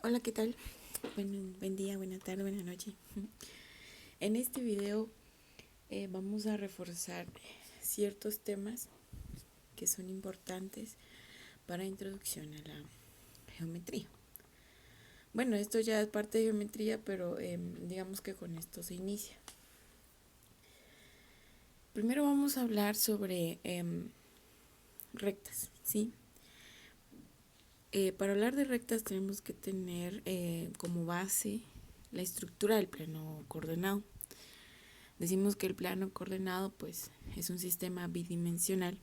Hola, ¿qué tal? Buen día, buena tarde, buena noche. En este video vamos a reforzar ciertos temas que son importantes para introducción a la geometría. Bueno, esto ya es parte de geometría, pero digamos que con esto se inicia. Primero vamos a hablar sobre rectas, ¿sí? Para hablar de rectas tenemos que tener como base la estructura del plano coordenado. Decimos que el plano coordenado pues es un sistema bidimensional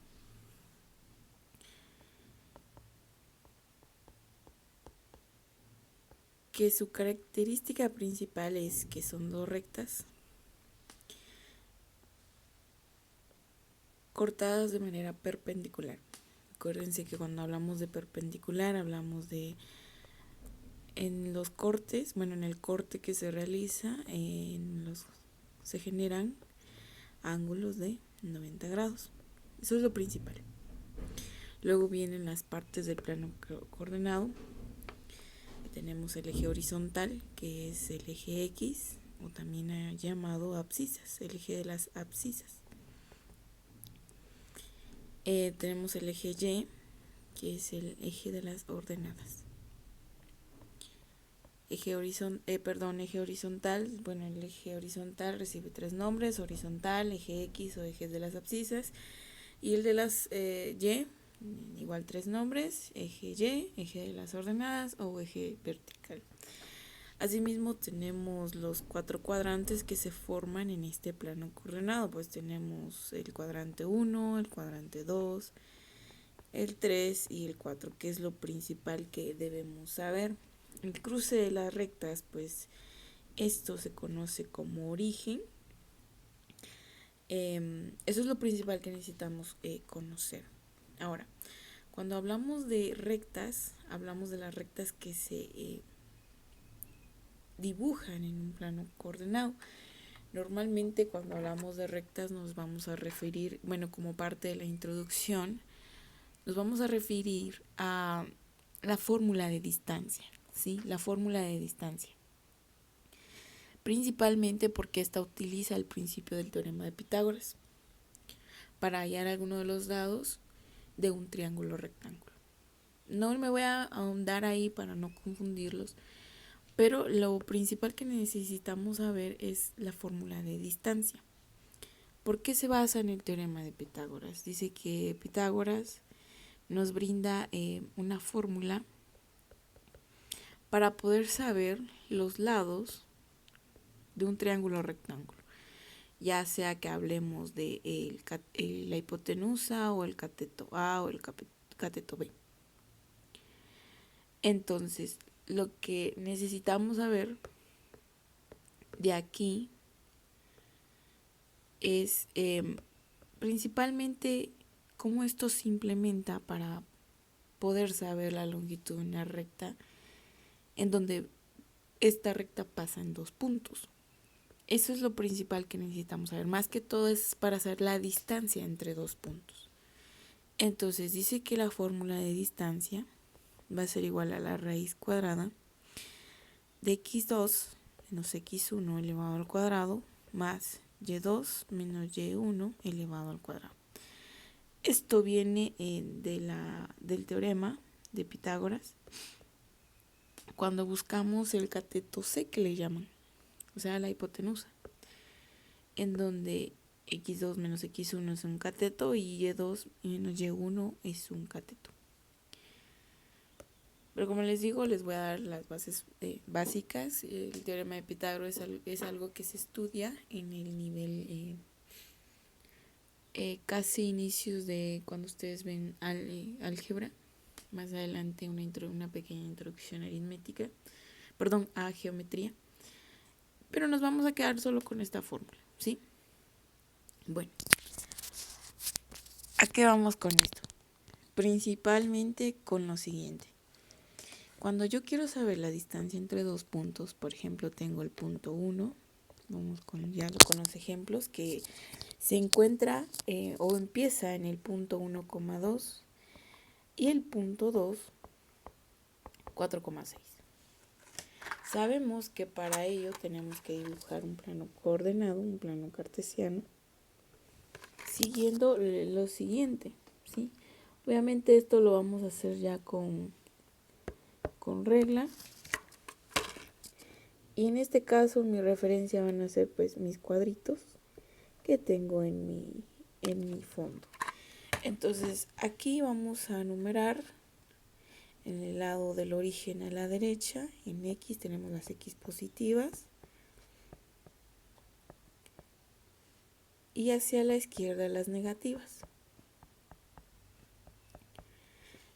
que su característica principal es que son dos rectas cortadas de manera perpendicular. Acuérdense que cuando hablamos de perpendicular hablamos de en los cortes, bueno, en el corte que se realiza se generan ángulos de 90 grados. Eso es lo principal. Luego vienen las partes del plano coordenado. Tenemos el eje horizontal, que es el eje X, o también llamado abscisas, el eje de las abscisas. Tenemos el eje Y, que es el eje de las ordenadas. Eje horizontal, bueno, el eje horizontal recibe tres nombres: horizontal, eje X o eje de las abscisas, y el de las Y, igual tres nombres: eje Y, eje de las ordenadas o eje vertical. Asimismo tenemos los cuatro cuadrantes que se forman en este plano coordenado, pues tenemos el cuadrante 1, el cuadrante 2, el 3 y el 4, que es lo principal que debemos saber. El cruce de las rectas, pues esto se conoce como origen. Eso es lo principal que necesitamos conocer. Ahora, cuando hablamos de rectas, hablamos de las rectas que se dibujan en un plano coordenado. Normalmente cuando hablamos de rectas nos vamos a referir, bueno, como parte de la introducción, nos vamos a referir a la fórmula de distancia, ¿sí? La fórmula de distancia. Principalmente porque esta utiliza el principio del teorema de Pitágoras para hallar alguno de los lados de un triángulo rectángulo. No me voy a ahondar ahí para no confundirlos, pero lo principal que necesitamos saber es la fórmula de distancia. ¿Por qué se basa en el teorema de Pitágoras? Dice que Pitágoras nos brinda una fórmula para poder saber los lados de un triángulo rectángulo, ya sea que hablemos de la hipotenusa o el cateto A o el cateto B. Entonces, lo que necesitamos saber de aquí es principalmente cómo esto se implementa para poder saber la longitud de una recta, en donde esta recta pasa en dos puntos. Eso es lo principal que necesitamos saber. Más que todo es para saber la distancia entre dos puntos. Entonces dice que la fórmula de distancia va a ser igual a la raíz cuadrada de x2 menos x1 elevado al cuadrado más y2 menos y1 elevado al cuadrado. Esto viene del teorema de Pitágoras cuando buscamos el cateto C, que le llaman, o sea, la hipotenusa, en donde x2 menos x1 es un cateto y y2 menos y1 es un cateto. Pero como les digo, les voy a dar las bases básicas. El teorema de Pitágoras es algo que se estudia en el nivel casi inicios de cuando ustedes ven álgebra. Más adelante una pequeña introducción aritmética, a geometría. Pero nos vamos a quedar solo con esta fórmula, ¿sí? Bueno, ¿a qué vamos con esto? Principalmente con lo siguiente. Cuando yo quiero saber la distancia entre dos puntos, por ejemplo, tengo el punto 1, vamos con los ejemplos, que se encuentra o empieza en el punto 1,2 y el punto 2, 4,6. Sabemos que para ello tenemos que dibujar un plano coordenado, un plano cartesiano, siguiendo lo siguiente, ¿sí? Obviamente esto lo vamos a hacer ya con regla. Y en este caso mi referencia van a ser pues mis cuadritos que tengo en mi fondo. Entonces aquí vamos a numerar en el lado del origen a la derecha. En X tenemos las X positivas. Y hacia la izquierda las negativas.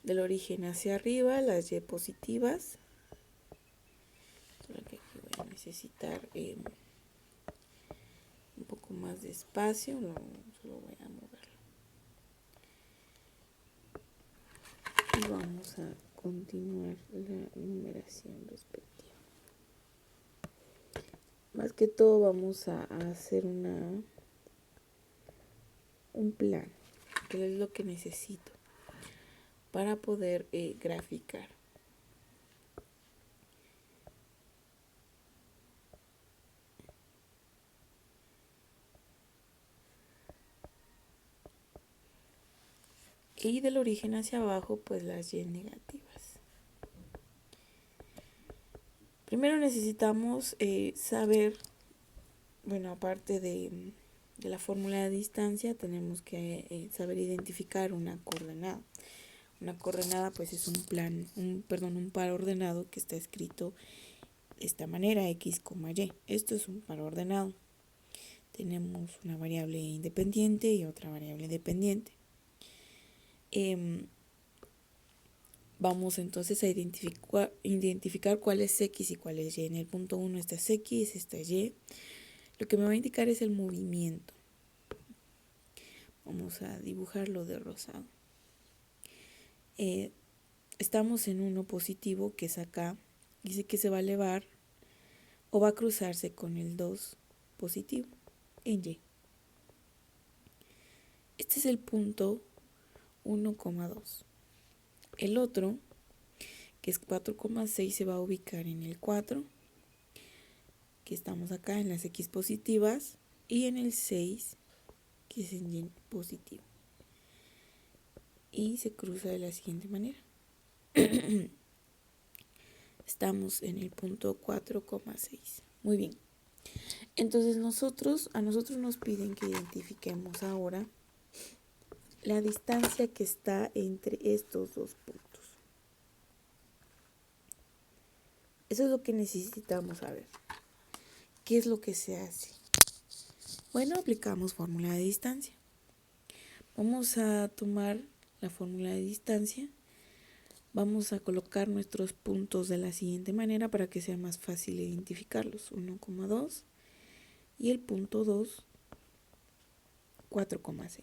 Del origen hacia arriba las Y positivas. Solo que aquí voy a necesitar un poco más de espacio. Solo voy a moverlo. Y vamos a continuar la numeración respectiva. Más que todo vamos a hacer un plan, que es lo que necesito para poder graficar. Y del origen hacia abajo, pues las Y negativas. Primero necesitamos saber, bueno, aparte de la fórmula de distancia, tenemos que saber identificar una coordenada. Una coordenada pues es un par ordenado que está escrito de esta manera, X, Y. Esto es un par ordenado. Tenemos una variable independiente y otra variable dependiente. Vamos entonces a identificar cuál es X y cuál es Y. En el punto 1 esta es X, esta es Y. Lo que me va a indicar es el movimiento. Vamos a dibujarlo de rosado. Estamos en uno positivo, que es acá. Dice que se va a elevar o va a cruzarse con el 2 positivo en Y. Este es el punto 1,2. El otro, que es 4,6, se va a ubicar en el 4, que estamos acá en las X positivas, y en el 6, que es en Y positivo. Y se cruza de la siguiente manera. Estamos en el punto 4,6. Muy bien. Entonces a nosotros nos piden que identifiquemos ahora la distancia que está entre estos dos puntos. Eso es lo que necesitamos saber. ¿Qué es lo que se hace? Bueno, aplicamos fórmula de distancia. Vamos a tomar la fórmula de distancia. Vamos a colocar nuestros puntos de la siguiente manera para que sea más fácil identificarlos. 1,2 y el punto 2, 4,6.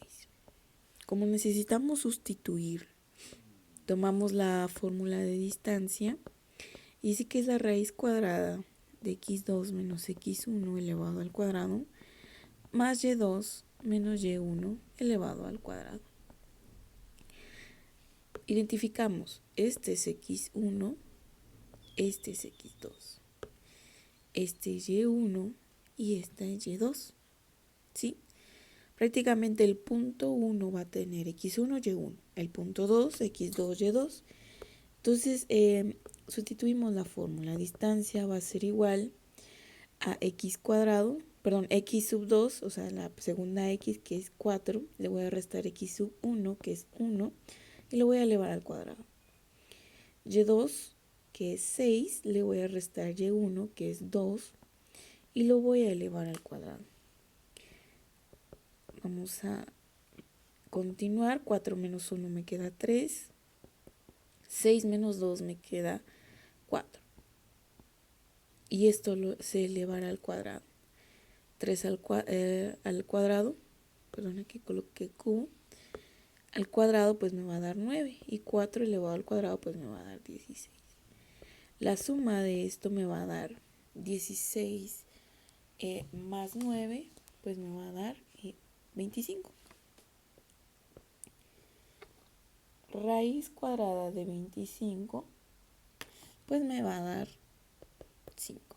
Como necesitamos sustituir, tomamos la fórmula de distancia y dice que es la raíz cuadrada de x2 menos x1 elevado al cuadrado más y2 menos y1 elevado al cuadrado. Identificamos, este es x1, este es x2, este es y1 y esta es y2, ¿sí? Prácticamente el punto 1 va a tener x1, y1, el punto 2, x2, y2. Entonces, sustituimos la fórmula. La distancia va a ser igual a x sub 2, o sea, la segunda x, que es 4, le voy a restar x sub 1, que es 1, y lo voy a elevar al cuadrado. Y2, que es 6, le voy a restar y1, que es 2, y lo voy a elevar al cuadrado. Vamos a continuar. 4 menos 1 me queda 3. 6 menos 2 me queda 4. Y esto se elevará al cuadrado. 3 al cuadrado, perdón, aquí coloqué Q, al cuadrado pues me va a dar 9. Y 4 elevado al cuadrado pues me va a dar 16. La suma de esto me va a dar 16 más 9, pues me va a dar 25. Raíz cuadrada de 25, pues me va a dar 5.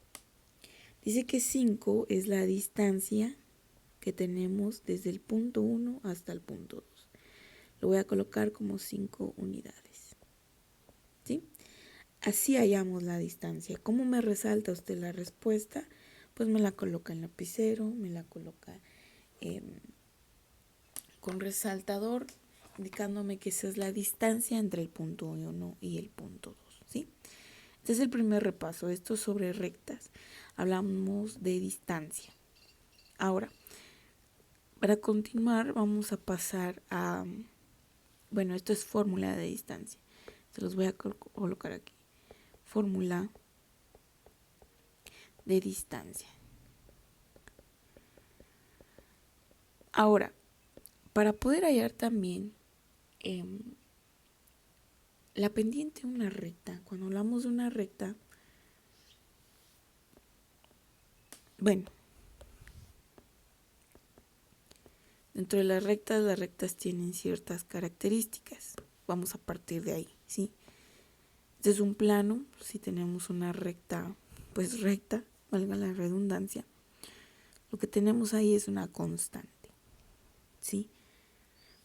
Dice que 5 es la distancia que tenemos desde el punto 1 hasta el punto 2. Lo voy a colocar como 5 unidades. ¿Sí? Así hallamos la distancia. ¿Cómo me resalta usted la respuesta? Pues me la coloca en lapicero, me la coloca con resaltador, indicándome que esa es la distancia entre el punto 1 y el punto 2. ¿Sí? Este es el primer repaso. Esto es sobre rectas. Hablamos de distancia. Ahora, para continuar vamos a pasar a... Bueno, esto es fórmula de distancia. Se los voy a colocar aquí. Fórmula de distancia. Ahora, para poder hallar también la pendiente de una recta, cuando hablamos de una recta, bueno, dentro de las rectas tienen ciertas características. Vamos a partir de ahí, ¿sí? Este es un plano. Si tenemos una recta, pues recta, valga la redundancia, lo que tenemos ahí es una constante, ¿sí?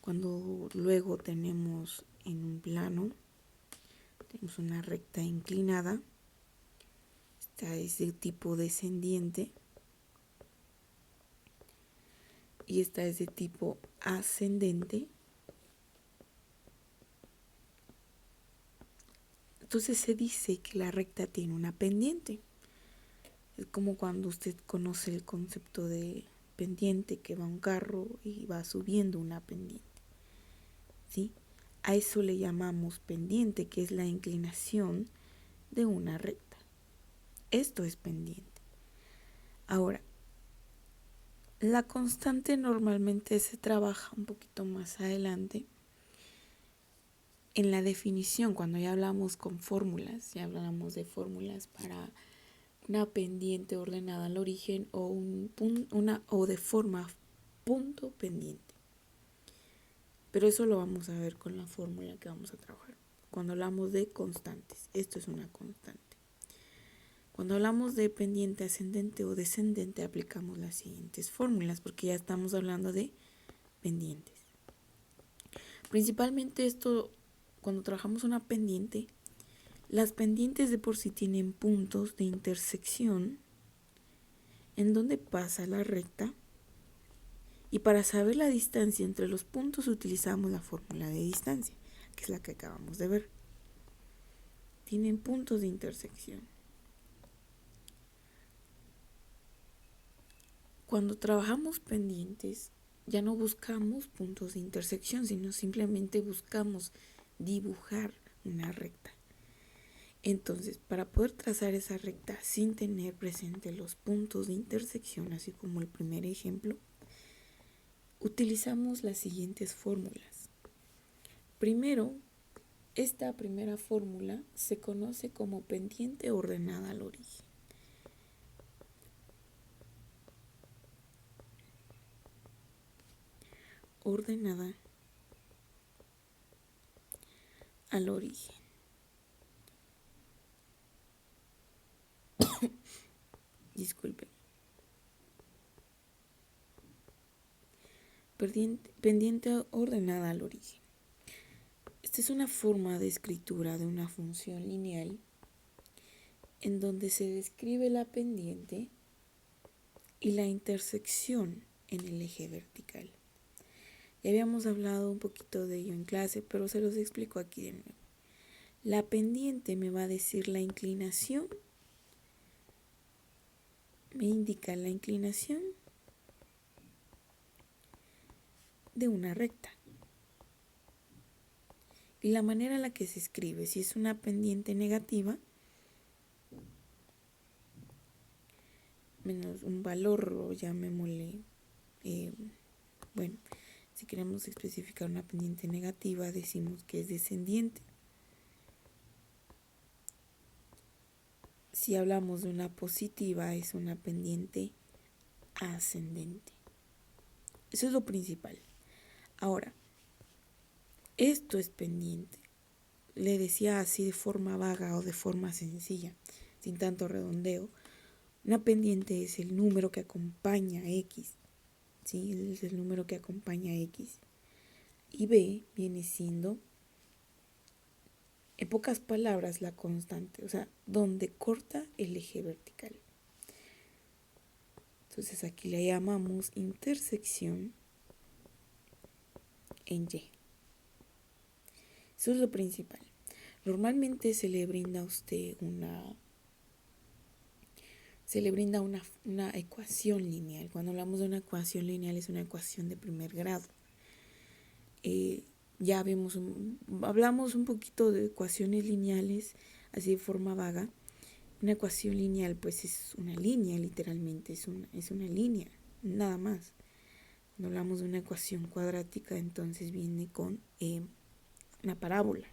Cuando luego tenemos en un plano, tenemos una recta inclinada, esta es de tipo descendiente y esta es de tipo ascendente. Entonces se dice que la recta tiene una pendiente. Es como cuando usted conoce el concepto de pendiente, que va un carro y va subiendo una pendiente, ¿sí? A eso le llamamos pendiente, que es la inclinación de una recta. Esto es pendiente. Ahora, la constante normalmente se trabaja un poquito más adelante en la definición, cuando ya hablamos con fórmulas, ya hablamos de fórmulas para una pendiente ordenada al origen o o de forma punto pendiente. Pero eso lo vamos a ver con la fórmula que vamos a trabajar. Cuando hablamos de constantes, esto es una constante. Cuando hablamos de pendiente ascendente o descendente, aplicamos las siguientes fórmulas, porque ya estamos hablando de pendientes. Principalmente esto, cuando trabajamos una pendiente, las pendientes de por sí tienen puntos de intersección en donde pasa la recta, y para saber la distancia entre los puntos utilizamos la fórmula de distancia, que es la que acabamos de ver. Tienen puntos de intersección. Cuando trabajamos pendientes, ya no buscamos puntos de intersección, sino simplemente buscamos dibujar una recta. Entonces, para poder trazar esa recta sin tener presente los puntos de intersección, así como el primer ejemplo, utilizamos las siguientes fórmulas. Primero, esta primera fórmula se conoce como pendiente ordenada al origen. Ordenada al origen. Disculpen. Pendiente ordenada al origen. Esta es una forma de escritura de una función lineal en donde se describe la pendiente y la intersección en el eje vertical. Ya habíamos hablado un poquito de ello en clase, pero se los explico aquí de nuevo. La pendiente me va a decir la inclinación, me indica la inclinación de una recta. Y la manera en la que se escribe, si es una pendiente negativa, menos un valor, o llamémosle, bueno, si queremos especificar una pendiente negativa, decimos que es descendiente. Si hablamos de una positiva, es una pendiente ascendente. Eso es lo principal. Ahora, esto es pendiente. Le decía así de forma vaga o de forma sencilla. sin tanto redondeo, una pendiente es el número que acompaña a X, ¿sí? Es el número que acompaña a X. Y B viene siendo, en pocas palabras, la constante, o sea, donde corta el eje vertical. Entonces aquí le llamamos intersección en Y. Eso es lo principal. Normalmente se le brinda a usted una ecuación lineal. Cuando hablamos de una ecuación lineal es una ecuación de primer grado. Ya hablamos un poquito de ecuaciones lineales, así de forma vaga. Una ecuación lineal pues es una línea, literalmente, es una línea, nada más. Cuando hablamos de una ecuación cuadrática, entonces viene con una parábola.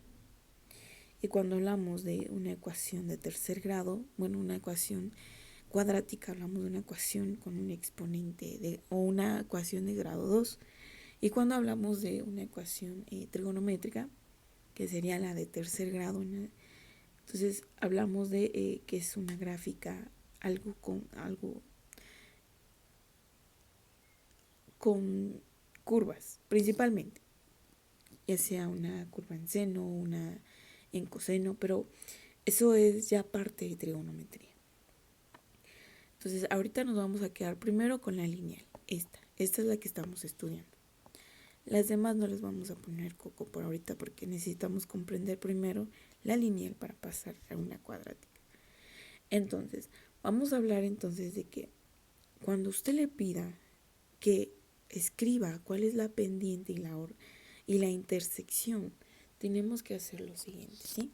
Y cuando hablamos de una ecuación de tercer grado, bueno, una ecuación cuadrática, hablamos de una ecuación con un exponente o una ecuación de grado 2. Y cuando hablamos de una ecuación trigonométrica, que sería la de tercer grado, entonces hablamos de que es una gráfica algo con curvas, principalmente, ya sea una curva en seno, una en coseno, pero eso es ya parte de trigonometría. Entonces ahorita nos vamos a quedar primero con la lineal, esta es la que estamos estudiando. Las demás no les vamos a poner coco por ahorita porque necesitamos comprender primero la lineal para pasar a una cuadrática. Entonces, vamos a hablar entonces de que cuando usted le pida que escriba cuál es la pendiente y la intersección, tenemos que hacer lo siguiente, ¿sí?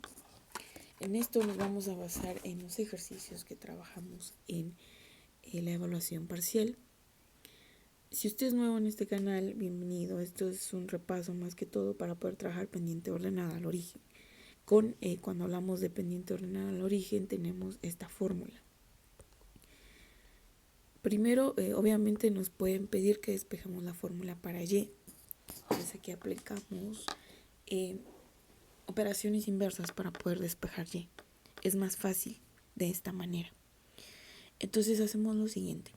En esto nos vamos a basar en los ejercicios que trabajamos en la evaluación parcial. Si usted es nuevo en este canal, bienvenido. Esto es un repaso más que todo para poder trabajar pendiente ordenada al origen. Cuando hablamos de pendiente ordenada al origen, tenemos esta fórmula. Primero, obviamente nos pueden pedir que despejemos la fórmula para Y. Entonces aquí aplicamos operaciones inversas para poder despejar Y. Es más fácil de esta manera. Entonces hacemos lo siguiente.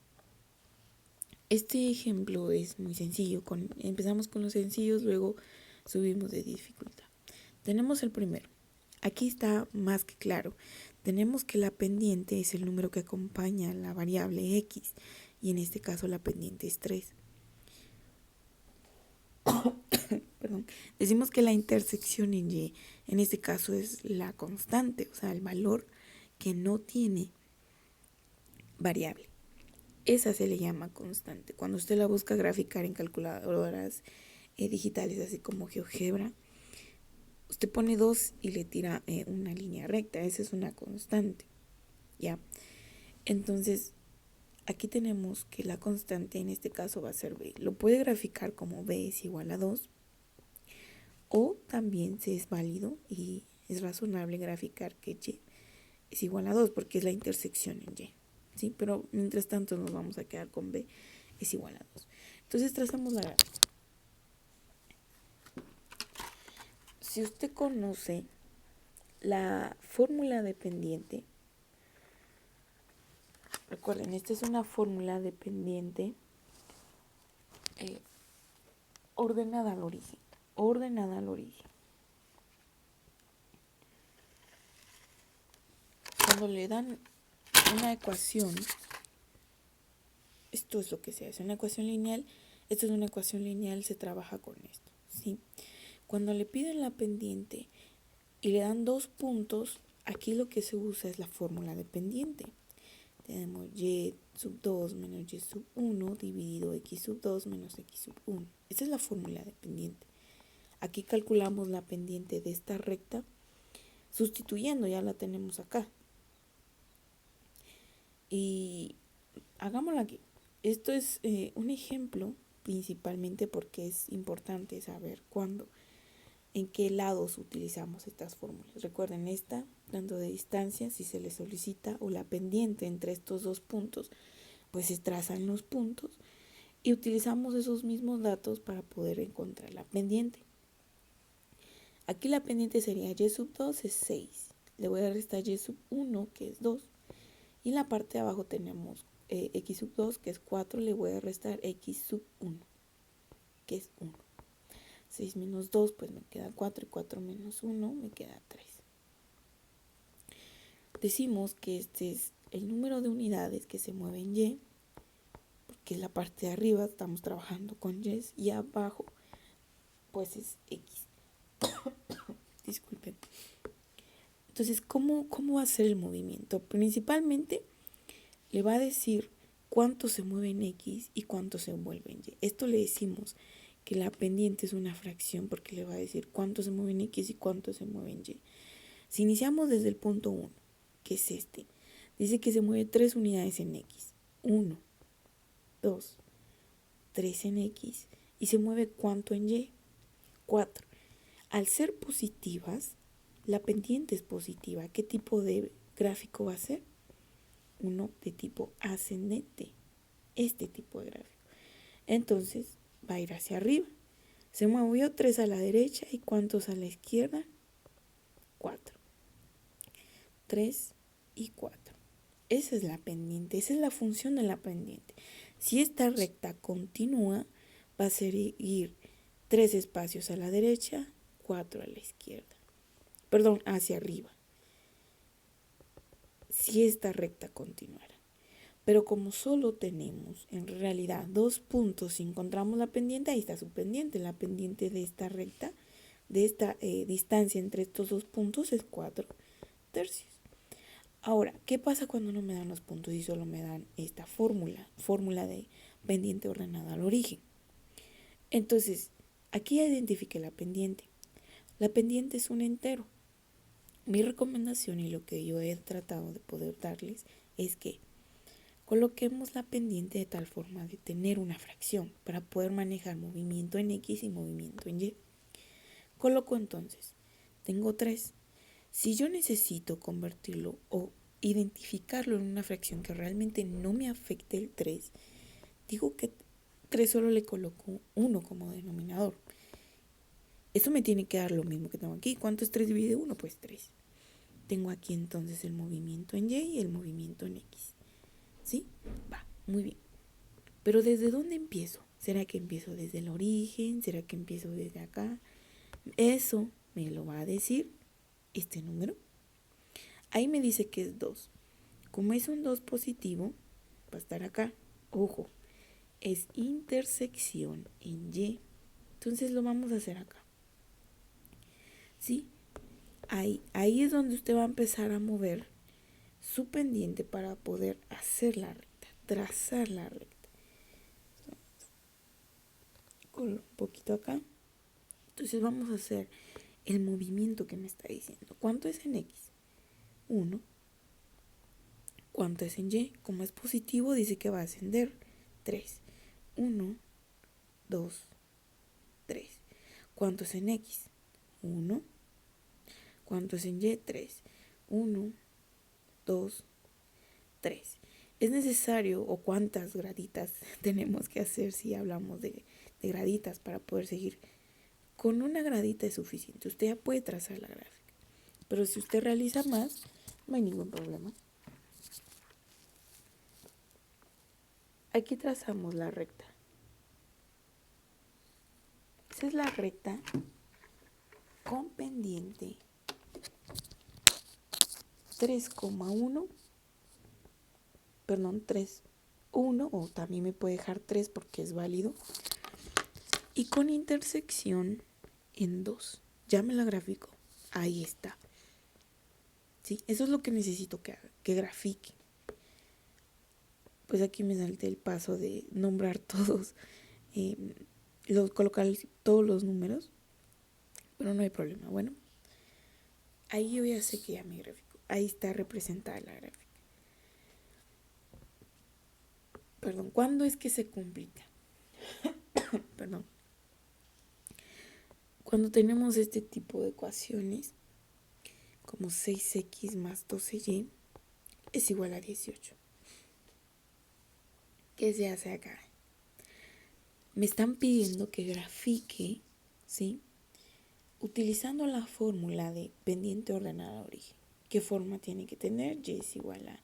Este ejemplo es muy sencillo. Empezamos con los sencillos, luego subimos de dificultad. Tenemos el primero. Aquí está más que claro. Tenemos que la pendiente es el número que acompaña a la variable X. Y en este caso la pendiente es 3. Perdón. Decimos que la intersección en Y, en este caso es la constante, o sea, el valor que no tiene variable. Esa se le llama constante. Cuando usted la busca graficar en calculadoras digitales, así como GeoGebra, usted pone 2 y le tira una línea recta. Esa es una constante. ¿Ya? Entonces, aquí tenemos que la constante en este caso va a ser B. Lo puede graficar como B es igual a 2. O también se es válido y es razonable graficar que Y es igual a 2 porque es la intersección en Y. ¿Sí? Pero mientras tanto nos vamos a quedar con B es igual a 2. Entonces trazamos la gráfica. Si usted conoce la fórmula de pendiente, recuerden, esta es una fórmula de pendiente ordenada al origen. Ordenada al origen. Cuando le dan una ecuación, esto es lo que se hace, una ecuación lineal. Esto es una ecuación lineal, se trabaja con esto, ¿sí? Cuando le piden la pendiente y le dan 2 puntos, aquí lo que se usa es la fórmula de pendiente. Tenemos Y sub 2 menos Y sub 1 dividido X sub 2 menos X sub 1. Esta es la fórmula de pendiente. Aquí calculamos la pendiente de esta recta, sustituyendo, ya la tenemos acá. Y hagámoslo aquí. Esto es un ejemplo principalmente porque es importante saber en qué lados utilizamos estas fórmulas. Recuerden esta, tanto de distancia, si se le solicita, o la pendiente entre estos 2 puntos, pues se trazan los puntos y utilizamos esos mismos datos para poder encontrar la pendiente. Aquí la pendiente sería Y sub 2 es 6. le voy a restar y sub 1, que es 2. Y en la parte de abajo tenemos x sub 2, que es 4, le voy a restar x sub 1, que es 1. 6 menos 2, pues me queda 4, y 4 menos 1 me queda 3. Decimos que este es el número de unidades que se mueven Y, porque es la parte de arriba, estamos trabajando con Y, y abajo pues es X. Disculpen. Entonces, ¿cómo va a ser el movimiento? Principalmente le va a decir cuánto se mueve en X y cuánto se mueve en Y. Esto le decimos que la pendiente es una fracción porque le va a decir cuánto se mueve en X y cuánto se mueve en Y. Si iniciamos desde el punto 1, que es este, dice que se mueve 3 unidades en X. 1, 2, 3 en X. ¿Y se mueve cuánto en Y? 4. Al ser positivas, la pendiente es positiva. ¿Qué tipo de gráfico va a ser? Uno de tipo ascendente. Este tipo de gráfico. Entonces va a ir hacia arriba. Se movió 3 a la derecha y ¿cuántos a la izquierda? 4. 3 y 4. Esa es la pendiente, esa es la función de la pendiente. Si esta recta continúa, va a ser ir 3 espacios a la derecha, 4 a la izquierda. Perdón, hacia arriba. Si esta recta continuara. Pero como solo tenemos en realidad 2 puntos, si encontramos la pendiente, ahí está su pendiente. La pendiente de esta recta, de esta distancia entre estos 2 puntos es 4 tercios. Ahora, ¿qué pasa cuando no me dan los puntos y solo me dan esta fórmula de pendiente ordenada al origen? Entonces, aquí ya identifiqué la pendiente. La pendiente es un entero. Mi recomendación y lo que yo he tratado de poder darles es que coloquemos la pendiente de tal forma de tener una fracción para poder manejar movimiento en X y movimiento en Y. Coloco entonces, tengo 3. Si yo necesito convertirlo o identificarlo en una fracción que realmente no me afecte el 3, digo que 3 solo le coloco 1 como denominador. Eso me tiene que dar lo mismo que tengo aquí. ¿Cuánto es 3 dividido 1? Pues 3. Tengo aquí entonces el movimiento en Y y el movimiento en X. ¿Sí? Va, muy bien. Pero ¿desde dónde empiezo? ¿Será que empiezo desde el origen? ¿Será que empiezo desde acá? Eso me lo va a decir este número. Ahí me dice que es 2. Como es un 2 positivo, va a estar acá. Ojo, es intersección en Y. Entonces lo vamos a hacer acá. ¿Sí? Ahí es donde usted va a empezar a mover su pendiente para poder hacer la recta, trazar la recta. Con un poquito acá. Entonces vamos a hacer el movimiento que me está diciendo. ¿Cuánto es en X? 1. ¿Cuánto es en Y? Como es positivo, dice que va a ascender 3. 1, 2, 3. ¿Cuánto es en X? 1. ¿Cuánto es en Y? 3. 1, 2, 3. ¿Es necesario o cuántas graditas tenemos que hacer si hablamos de graditas para poder seguir? Con una gradita es suficiente. Usted ya puede trazar la gráfica. Pero si usted realiza más, no hay ningún problema. Aquí trazamos la recta. Esa es la recta con pendiente 3,1, perdón, 3, 1, o también me puede dejar 3 porque es válido, y con intersección en 2. Ya me la grafico. Ahí está. ¿Sí? Eso es lo que necesito que haga, que grafique. Pues aquí me salté el paso de nombrar todos, colocar todos los números, pero no hay problema. Bueno, ahí yo ya sé que ya me gráfico. Ahí está representada la gráfica. Perdón, ¿cuándo es que se complica? Perdón. Cuando tenemos este tipo de ecuaciones, como 6x más 12y es igual a 18. ¿Qué se hace acá? Me están pidiendo que grafique, ¿sí? Utilizando la fórmula de pendiente ordenada a origen. ¿Qué forma tiene que tener? Y es igual a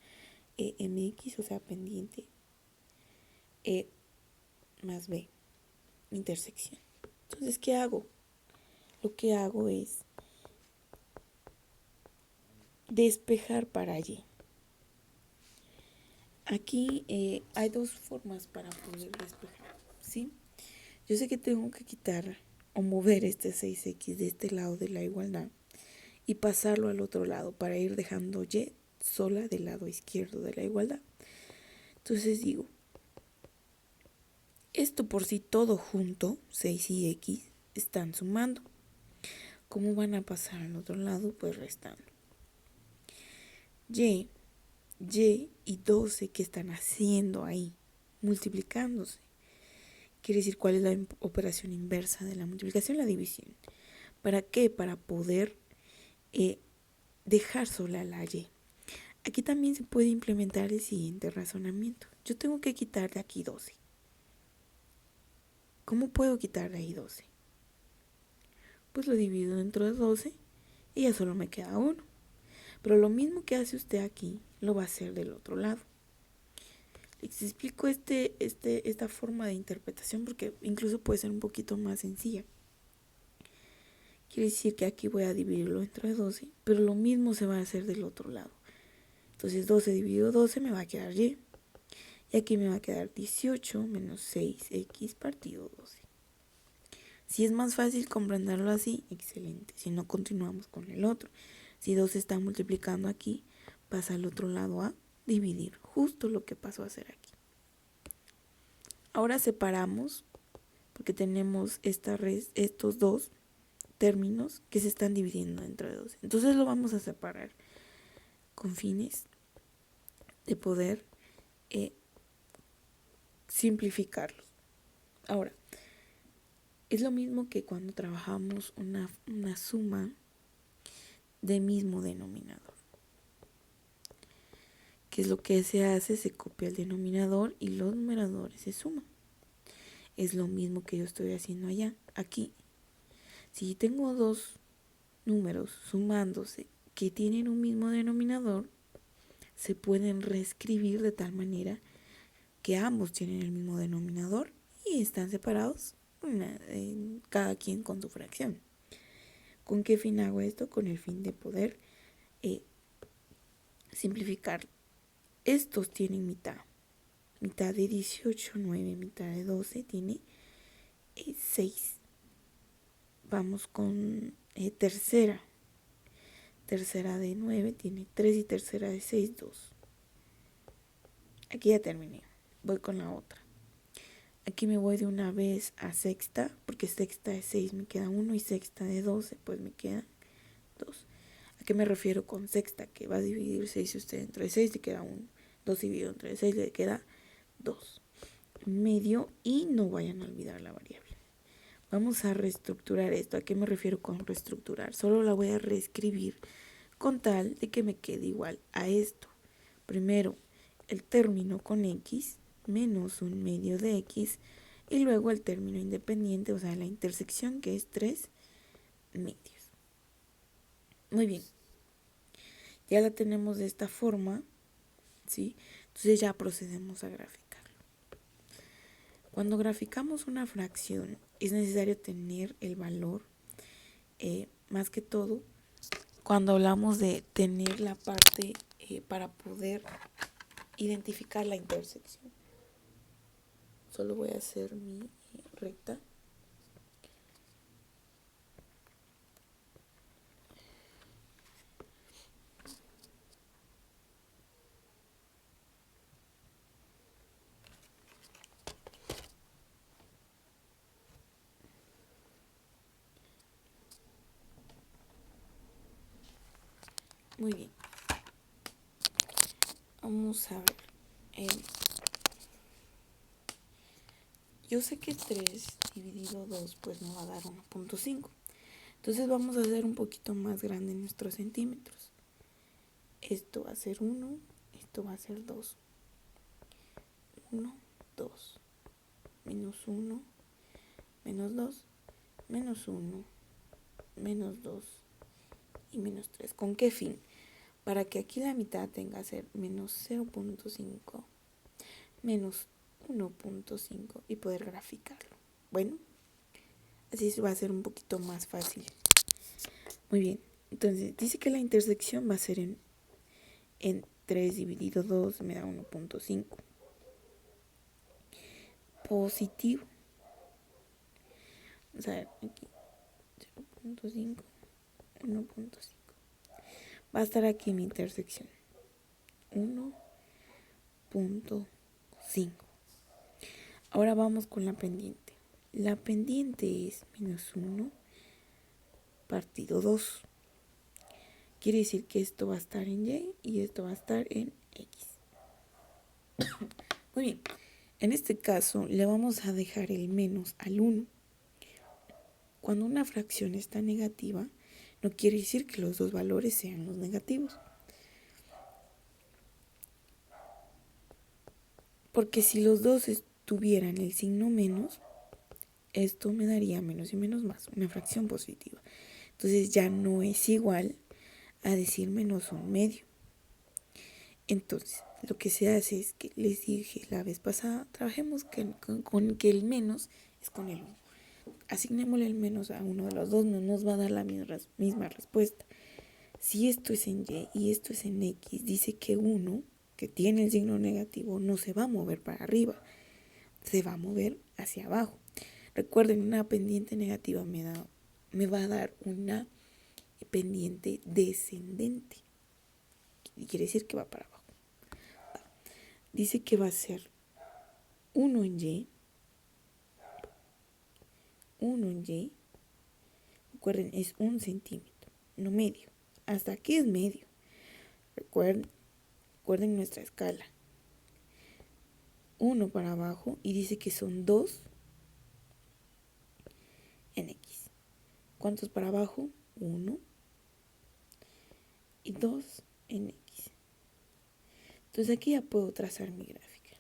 mx, o sea, pendiente, e más b, intersección. Entonces, ¿qué hago? Lo que hago es despejar para y. Aquí hay dos formas para poder despejar, ¿sí? Yo sé que tengo que quitar o mover este 6x de este lado de la igualdad y pasarlo al otro lado para ir dejando y sola del lado izquierdo de la igualdad. Entonces digo, esto por sí todo junto, 6 y x, están sumando. ¿Cómo van a pasar al otro lado? Pues restando. Y y 12 que están haciendo ahí, multiplicándose. Quiere decir cuál es la operación inversa de la multiplicación, la división. ¿Para qué? Para poder dejar sola la y. Aquí también se puede implementar el siguiente razonamiento. Yo tengo que quitar de aquí 12. ¿Cómo puedo quitar de ahí 12? Pues lo divido dentro de 12 y ya solo me queda 1. Pero lo mismo que hace usted aquí, lo va a hacer del otro lado. Les explico esta forma de interpretación porque incluso puede ser un poquito más sencilla. Quiere decir que aquí voy a dividirlo entre 12, pero lo mismo se va a hacer del otro lado. Entonces 12 dividido 12 me va a quedar y. Y aquí me va a quedar 18 menos 6x partido 12. Si es más fácil comprenderlo así, excelente. Si no, continuamos con el otro. Si 2 está multiplicando aquí, pasa al otro lado a dividir. Justo lo que pasó a hacer aquí. Ahora separamos, porque tenemos estos dos términos que se están dividiendo entre 2. Entonces lo vamos a separar con fines de poder simplificarlos. Ahora, es lo mismo que cuando trabajamos una suma de mismo denominador. ¿Qué es lo que se hace? Se copia el denominador y los numeradores se suman. Es lo mismo que yo estoy haciendo allá. Aquí, si tengo dos números sumándose que tienen un mismo denominador, se pueden reescribir de tal manera que ambos tienen el mismo denominador y están separados, cada quien con su fracción. ¿Con qué fin hago esto? Con el fin de poder simplificar. Estos tienen mitad. Mitad de 18, 9, mitad de 12 tiene 6. Vamos con tercera. Tercera de 9 tiene 3 y tercera de 6, 2. Aquí ya terminé. Voy con la otra. Aquí me voy de una vez a sexta, porque sexta de 6 me queda 1 y sexta de 12 pues me quedan 2. ¿A qué me refiero con sexta? Que va a dividir 6 usted entre 6 le queda 1. 2 dividido entre 6 le queda 2. Medio y no vayan a olvidar la variable. Vamos a reestructurar esto. ¿A qué me refiero con reestructurar? Solo la voy a reescribir con tal de que me quede igual a esto. Primero, el término con x menos un medio de x y luego el término independiente, o sea, la intersección que es 3 medios. Muy bien. Ya la tenemos de esta forma, ¿sí? Entonces ya procedemos a graficarlo. Cuando graficamos una fracción es necesario tener el valor, más que todo, cuando hablamos de tener la parte para poder identificar la intersección. Solo voy a hacer mi recta. Muy bien. Vamos a ver. Yo sé que 3 dividido 2 pues me va a dar 1.5. Entonces vamos a hacer un poquito más grande nuestros centímetros. Esto va a ser 1, esto va a ser 2. 1, 2, menos 1, menos 2, menos 1, menos 2 y menos 3. ¿Con qué fin? para que aquí la mitad tenga que ser menos 0.5, menos 1.5 y poder graficarlo. Bueno, así va a ser un poquito más fácil. Muy bien, entonces dice que la intersección va a ser en 3 dividido 2 me da 1.5. Positivo. Vamos a ver aquí. 0.5, 1.5. Va a estar aquí mi intersección. 1.5. Ahora vamos con la pendiente. La pendiente es menos 1 partido 2. Quiere decir que esto va a estar en Y y esto va a estar en X. Muy bien. En este caso le vamos a dejar el menos al 1. Cuando una fracción está negativa, no quiere decir que los dos valores sean los negativos. Porque si los dos tuvieran el signo menos, esto me daría menos y menos más, una fracción positiva. Entonces ya no es igual a decir menos un medio. Entonces, lo que se hace es que les dije la vez pasada, trabajemos con que el menos es con el 1. Asignémosle el menos a uno de los dos, no nos va a dar la misma respuesta. Si esto es en Y y esto es en X, dice que 1, que tiene el signo negativo, no se va a mover para arriba, se va a mover hacia abajo. Recuerden, una pendiente negativa me va a dar una pendiente descendente. Quiere decir que va para abajo. Dice que va a ser 1 en Y. 1 en Y. Recuerden, es 1 centímetro, no medio. Hasta aquí es medio. Recuerden nuestra escala. 1 para abajo y dice que son 2 en X. ¿Cuántos para abajo? 1 y 2 en X. Entonces aquí ya puedo trazar mi gráfica.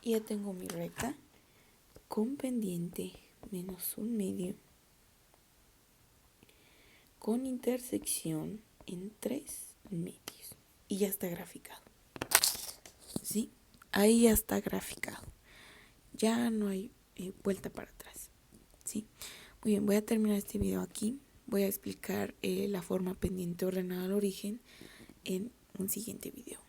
Y ya tengo mi recta con pendiente menos un medio con intersección en 3 medios. Y ya está graficado. ¿Sí? Ahí ya está graficado. Ya no hay vuelta para atrás. ¿Sí? Muy bien, voy a terminar este video aquí. Voy a explicar la forma pendiente ordenada al origen en un siguiente video.